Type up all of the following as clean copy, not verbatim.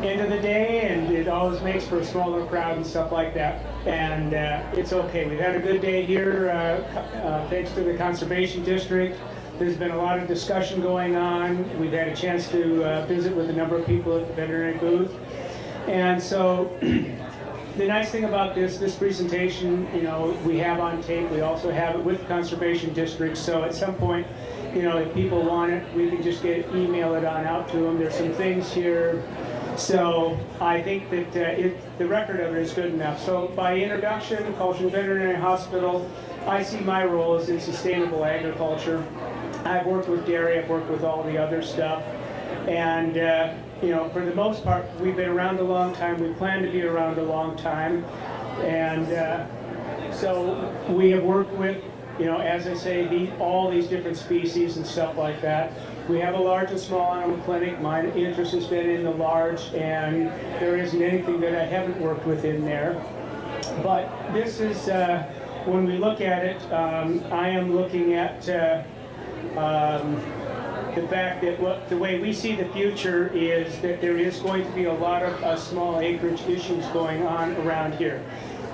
end of the day, and it always makes for a smaller crowd and stuff like that. And it's okay. We've had a good day here, thanks to the Conservation District. There's been a lot of discussion going on. We've had a chance to visit with a number of people at the veterinary booth. And so the nice thing about this presentation, you know, we have on tape. We also have it with the Conservation District. So at some point, you know, if people want it, we can just email it on out to them. There's some things here. So I think that the record of it is good enough. So by introduction, Cultural Veterinary Hospital, I see my role as in sustainable agriculture. I've worked with dairy, I've worked with all the other stuff. And you know, for the most part, we've been around a long time. We plan to be around a long time. And so we have worked with, you know, as I say, all these different species and stuff like that. We have a large and small animal clinic. My interest has been in the large, and there isn't anything that I haven't worked with in there. But this is, when we look at it, I am looking at the fact that the way we see the future is that there is going to be a lot of small acreage issues going on around here.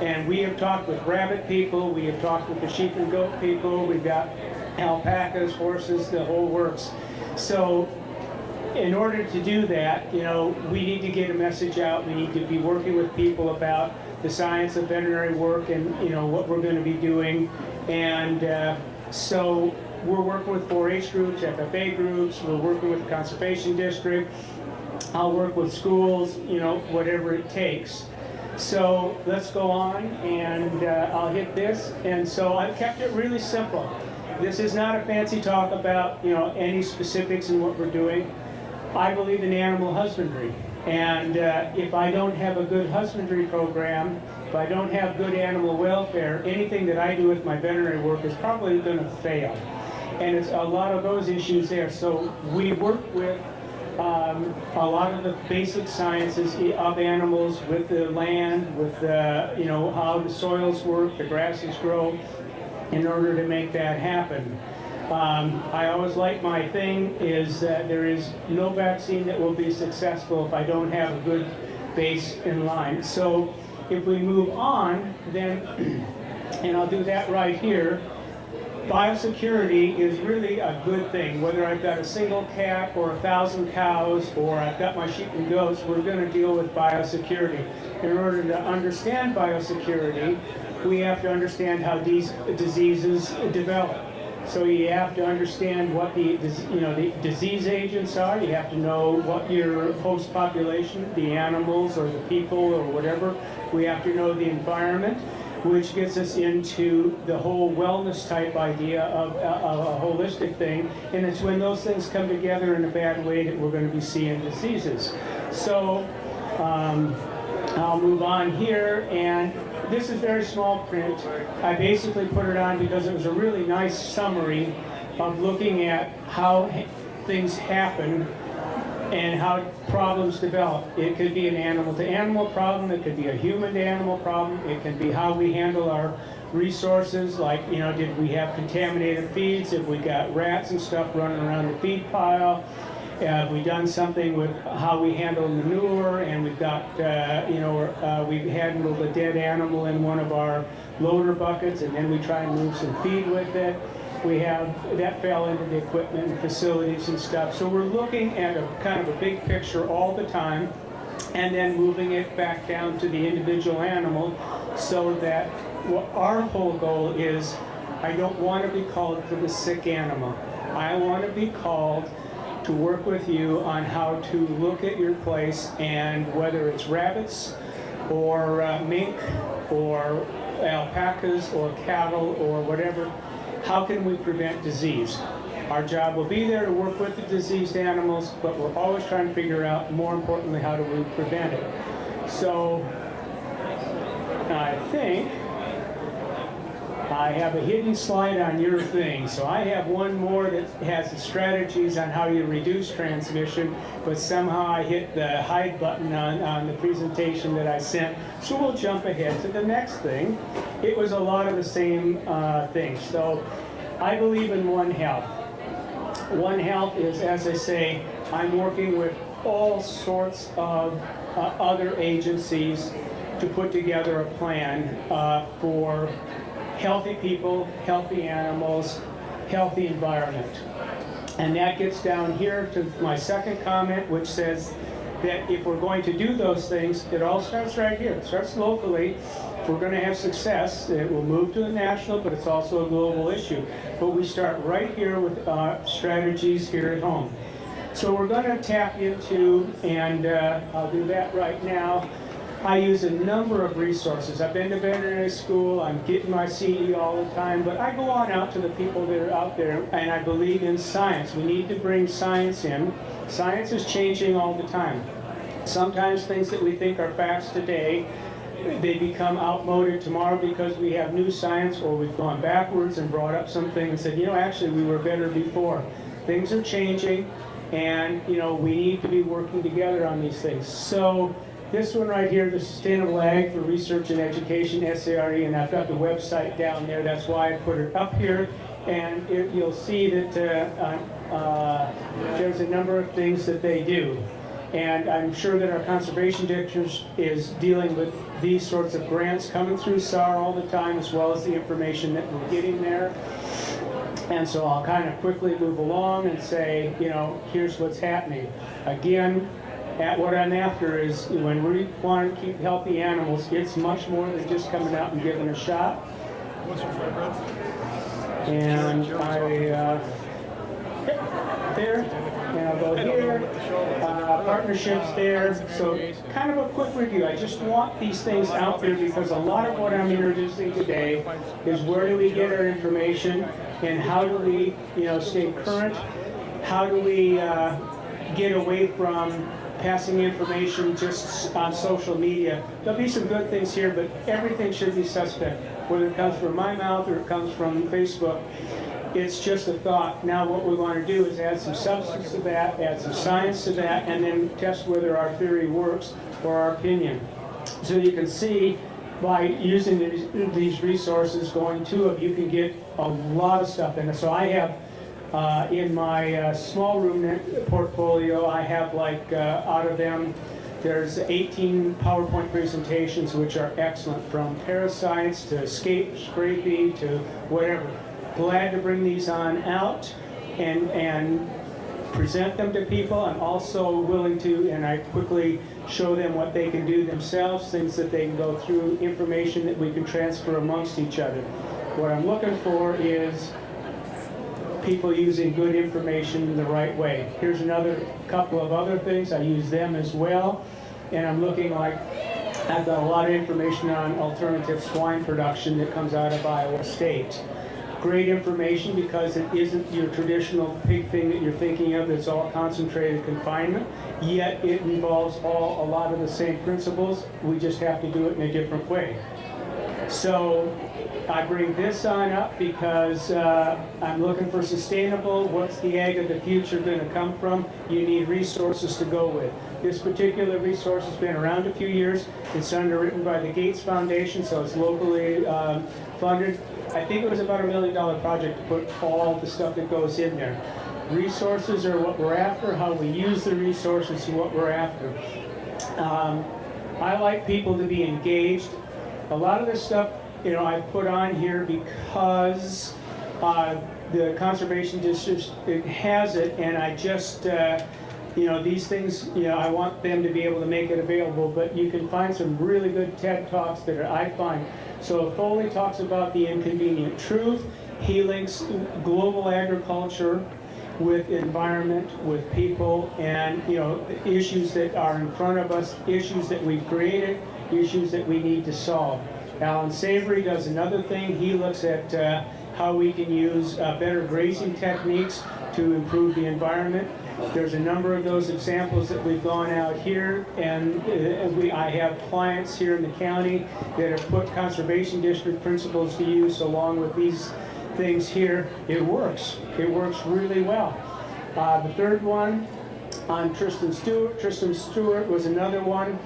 And we have talked with rabbit people, we have talked with the sheep and goat people, we've got alpacas, horses, the whole works. So in order to do that, you know, we need to get a message out. We need to be working with people about the science of veterinary work and, you know, what we're going to be doing. And so we're working with 4-H groups, FFA groups, we're working with the Conservation District. I'll work with schools, you know, whatever it takes. So let's go on, and I'll hit this. And so I've kept it really simple. This is not a fancy talk about, you know, any specifics in what we're doing. I believe in animal husbandry. And if I don't have a good husbandry program, if I don't have good animal welfare, anything that I do with my veterinary work is probably going to fail. And it's a lot of those issues there. So we work with a lot of the basic sciences of animals, with the land, with the, you know, how the soils work, the grasses grow, in order to make that happen. I always like my thing is that there is no vaccine that will be successful if I don't have a good base in line. So if we move on, then, and I'll do that right here, biosecurity is really a good thing. Whether I've got a single cat or 1,000 cows or I've got my sheep and goats, we're going to deal with biosecurity. In order to understand biosecurity, we have to understand how these diseases develop. So you have to understand what the disease agents are. You have to know what your host population, the animals or the people or whatever. We have to know the environment, which gets us into the whole wellness type idea of a holistic thing. And it's when those things come together in a bad way that we're going to be seeing diseases. So I'll move on here, and this is very small print. I basically put it on because it was a really nice summary of looking at how things happen and how problems develop. It could be an animal-to-animal problem, it could be a human-to-animal problem, it can be how we handle our resources, like, you know, did we have contaminated feeds, if we got rats and stuff running around the feed pile, have we done something with how we handle manure, and we've got, we've handled a dead animal in one of our loader buckets, and then we try and move some feed with it. We have, that fell into the equipment and facilities and stuff. So we're looking at a kind of a big picture all the time, and then moving it back down to the individual animal, so that what our whole goal is, I don't want to be called for the sick animal. I want to be called to work with you on how to look at your place, and whether it's rabbits or mink or alpacas or cattle or whatever, how can we prevent disease? Our job will be there to work with the diseased animals, but we're always trying to figure out, more importantly, how do we prevent it. So I think I have a hidden slide on your thing. So I have one more that has the strategies on how you reduce transmission, but somehow I hit the hide button on the presentation that I sent. So we'll jump ahead to the next thing. It was a lot of the same things. So I believe in One Health. One Health is, as I say, I'm working with all sorts of other agencies to put together a plan for healthy people, healthy animals, healthy environment. And that gets down here to my second comment, which says that if we're going to do those things, it all starts right here. It starts locally. If we're going to have success, it will move to the national, but it's also a global issue. But we start right here with strategies here at home. So we're going to tap into, and I'll do that right now. I use a number of resources. I've been to veterinary school, I'm getting my CE all the time, but I go on out to the people that are out there, and I believe in science. We need to bring science in. Science is changing all the time. Sometimes things that we think are facts today, they become outmoded tomorrow because we have new science, or we've gone backwards and brought up something and said, you know, actually we were better before. Things are changing, and you know, we need to be working together on these things. So this one right here, the Sustainable Ag for Research and Education, SARE, and I've got the website down there. That's why I put it up here. And you'll see that there's a number of things that they do. And I'm sure that our conservation district is dealing with these sorts of grants coming through SAR all the time, as well as the information that we're getting there. And so I'll kind of quickly move along and say, you know, here's what's happening. Again, what I'm after is when we want to keep healthy animals, it's much more than just coming out and giving a shot. What's your favorite? And there, and I'll go here, partnerships there. So kind of a quick review. I just want these things out there because a lot of what I'm introducing today is where do we get our information and how do we, you know, stay current? How do we get away from passing information just on social media? There'll be some good things here, but everything should be suspect, whether it comes from my mouth or it comes from Facebook. It's just a thought. Now what we want to do is add some substance to that, add some science to that, and then test whether our theory works or our opinion. So you can see by using these resources, going to them, you can get a lot of stuff in it. So I have in my small room portfolio, I have like out of them, there's 18 PowerPoint presentations which are excellent, from parasites to scrapie to whatever. Glad to bring these on out and present them to people. I'm also willing to, and I quickly show them what they can do themselves, things that they can go through, information that we can transfer amongst each other. What I'm looking for is people using good information the right way. Here's another couple of other things. I use them as well. And I'm looking like I've got a lot of information on alternative swine production that comes out of Iowa State. Great information because it isn't your traditional pig thing that you're thinking of. It's all concentrated confinement, yet it involves a lot of the same principles. We just have to do it in a different way. So I bring this on up because I'm looking for sustainable. What's the ag of the future going to come from? You need resources to go with. This particular resource has been around a few years. It's underwritten by the Gates Foundation, so it's locally funded. I think it was about $1 million project to put all the stuff that goes in there. Resources are what we're after. How we use the resources is what we're after. I like people to be engaged. A lot of this stuff, you know, I put on here because the conservation district has it, and I just, you know, these things, you know, I want them to be able to make it available, but you can find some really good TED Talks that I find. So Foley talks about the inconvenient truth. He links global agriculture with environment, with people, and, you know, issues that are in front of us, issues that we've created, issues that we need to solve. Alan Savory does another thing. He looks at how we can use better grazing techniques to improve the environment. There's a number of those examples that we've gone out here, and I have clients here in the county that have put conservation district principles to use along with these things here. It works. It works really well. The third one on Tristan Stewart. Tristan Stewart was another one.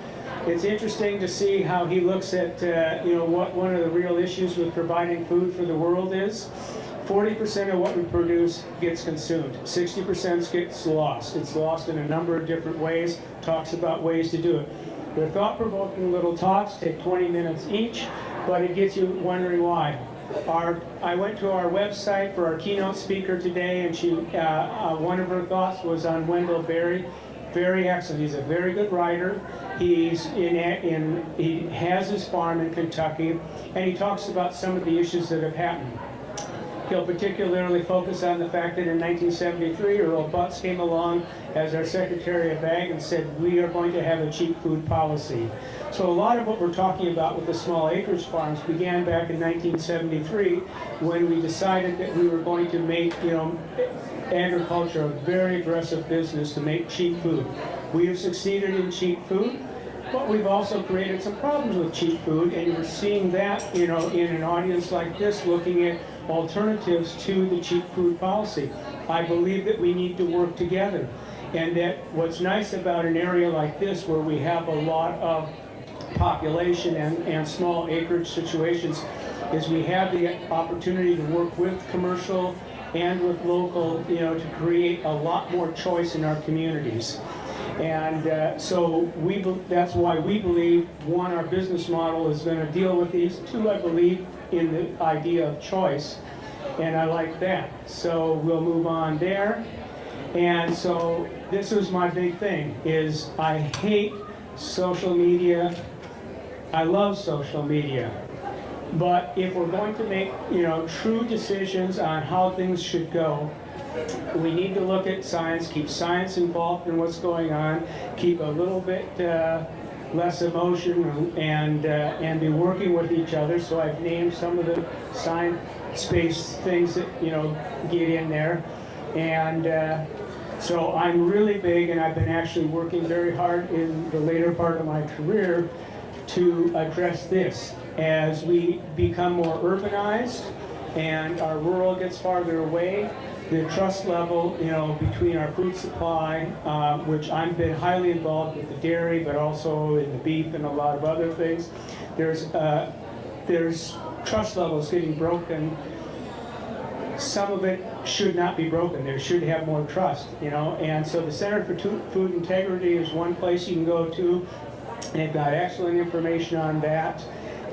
It's interesting to see how he looks at you know, what one of the real issues with providing food for the world is. 40% of what we produce gets consumed. 60% gets lost. It's lost in a number of different ways. Talks about ways to do it. They're thought-provoking little talks, take 20 minutes each, but it gets you wondering why. I went to our website for our keynote speaker today, and one of her thoughts was on Wendell Berry. Very excellent. He's a very good writer. He has his farm in Kentucky, and he talks about some of the issues that have happened. He'll particularly focus on the fact that in 1973, Earl Butz came along as our Secretary of Ag and said, we are going to have a cheap food policy. So a lot of what we're talking about with the small acreage farms began back in 1973 when we decided that we were going to make, agriculture a very aggressive business to make cheap food. We have succeeded in cheap food, but we've also created some problems with cheap food, and you're seeing that, in an audience like this looking at alternatives to the cheap food policy. I believe that we need to work together, and that what's nice about an area like this where we have a lot of population and small acreage situations is we have the opportunity to work with commercial and with local, to create a lot more choice in our communities. And so that's why we believe, one, our business model is going to deal with these. Two, I believe in the idea of choice, and I like that. So we'll move on there. And so this was my big thing, is I hate social media. I love social media. But if we're going to make, true decisions on how things should go, we need to look at science, keep science involved in what's going on, keep a little bit less emotion, and be working with each other. So I've named some of the science-based things that get in there, and so I'm really big, and I've been actually working very hard in the later part of my career to address this. As we become more urbanized and our rural gets farther away, the trust level, between our food supply, which I've been highly involved with the dairy, but also in the beef and a lot of other things, there's trust levels getting broken. Some of it should not be broken. There should have more trust, and so the Center for Food Integrity is one place you can go to. They've got excellent information on that.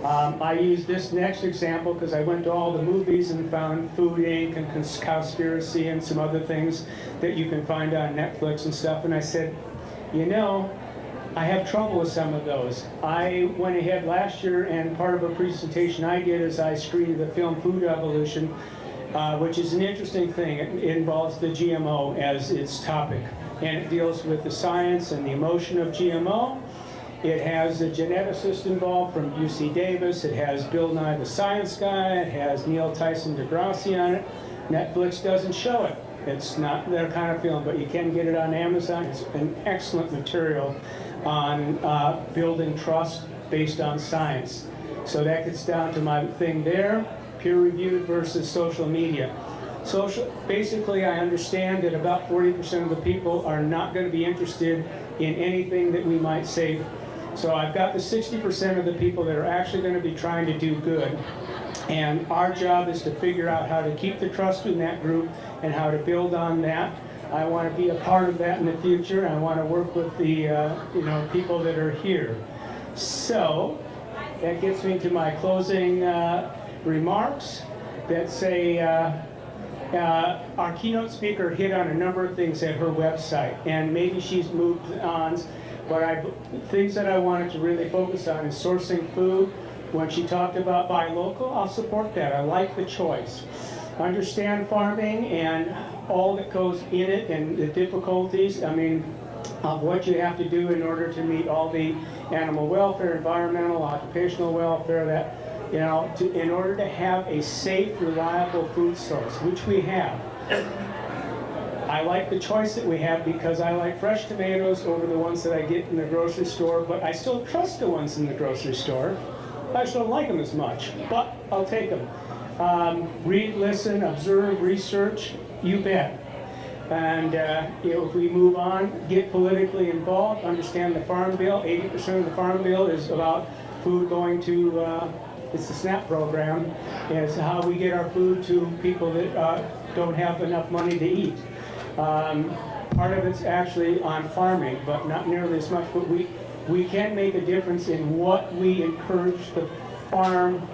I use this next example because I went to all the movies and found Food Inc. and Cowspiracy and some other things that you can find on Netflix and stuff, and I said, I have trouble with some of those. I went ahead last year, and part of a presentation I did is I screened the film Food Evolution, which is an interesting thing. It involves the GMO as its topic, and it deals with the science and the emotion of GMO. It has a geneticist involved from UC Davis. It has Bill Nye the Science Guy. It has Neil Tyson deGrasse on it. Netflix doesn't show it. It's not their kind of film, but you can get it on Amazon. It's an excellent material on building trust based on science. So that gets down to my thing there, peer-reviewed versus social media. Basically, I understand that about 40% of the people are not going to be interested in anything that we might say. So I've got the 60% of the people that are actually going to be trying to do good. And our job is to figure out how to keep the trust in that group and how to build on that. I want to be a part of that in the future. I want to work with the people that are here. So that gets me to my closing remarks that say our keynote speaker hit on a number of things at her website, and maybe she's moved on. But things that I wanted to really focus on is sourcing food. When she talked about buy local, I'll support that. I like the choice. Understand farming and all that goes in it and the difficulties, of what you have to do in order to meet all the animal welfare, environmental, occupational welfare, in order to have a safe, reliable food source, which we have. I like the choice that we have because I like fresh tomatoes over the ones that I get in the grocery store, but I still trust the ones in the grocery store. I just don't like them as much, but I'll take them. Read, listen, observe, research, you bet. And if we move on, get politically involved, understand the Farm Bill. 80% of the Farm Bill is about food going to it's the SNAP program. It's how we get our food to people that don't have enough money to eat. Part of it's actually on farming, but not nearly as much. But we can make a difference in what we encourage the farm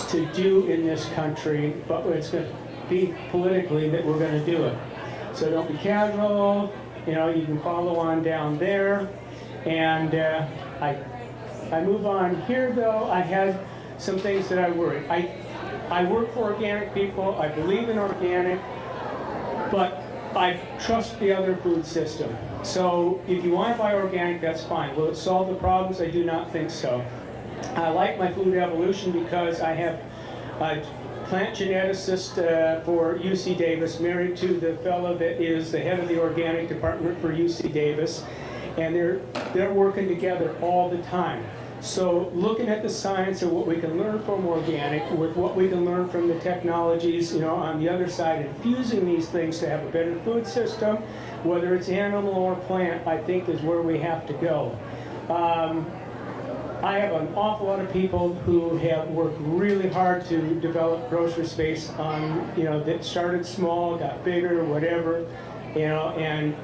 to do in this country, but it's going to be politically that we're going to do it. So don't be casual, you know, you can follow on down there. And I move on here though, I had some things that I worry. I work for organic people, I believe in organic, but I trust the other food system. So if you want to buy organic, that's fine. Will it solve the problems? I do not think so. I like my food evolution because I have a plant geneticist for UC Davis, married to the fellow that is the head of the organic department for UC Davis, and they're working together all the time. So looking at the science of what we can learn from organic with what we can learn from the technologies, you know, on the other side, and fusing these things to have a better food system, whether it's animal or plant, I think is where we have to go. I have an awful lot of people who have worked really hard to develop grocery space on, you know, that started small, got bigger, whatever, you know, and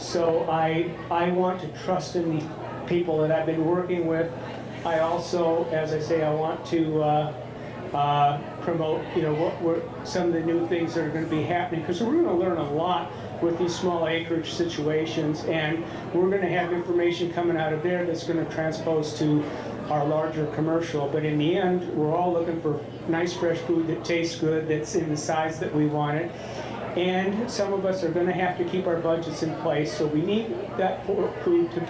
so I want to trust in the people that I've been working with. I also, as I say, I want to promote, you know, what some of the new things that are going to be happening, because we're going to learn a lot with these small acreage situations, and we're going to have information coming out of there that's going to transpose to our larger commercial. But in the end, we're all looking for nice fresh food that tastes good, that's in the size that we want it. And some of us are going to have to keep our budgets in place, so we need that food to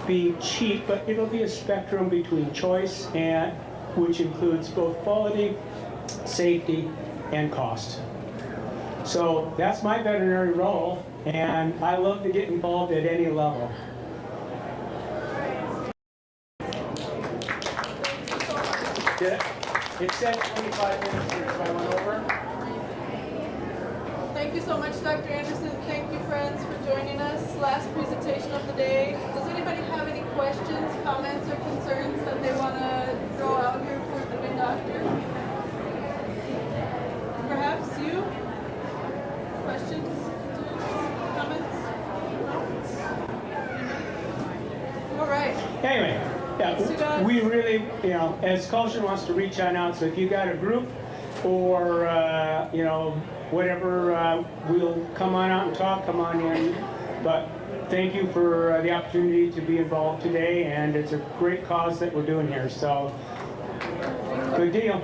be cheap, but it'll be a spectrum between choice, and which includes both quality, safety, and cost. So that's my veterinary role, and I love to get involved at any level. It said 25 minutes here, so I went over. Thank you so much, Dr. Anderson. Thank you, friends, for joining us. Last presentation of the day. Does anybody have any questions, comments, or concerns that they want to throw out here for the good doctor? Perhaps you? Questions, comments? All right. Anyway, yeah, we really, you know, as culture wants to reach on out, so if you got a group or, you know, whatever, we'll come on out and talk, come on in. But thank you for the opportunity to be involved today, and it's a great cause that we're doing here, so good deal.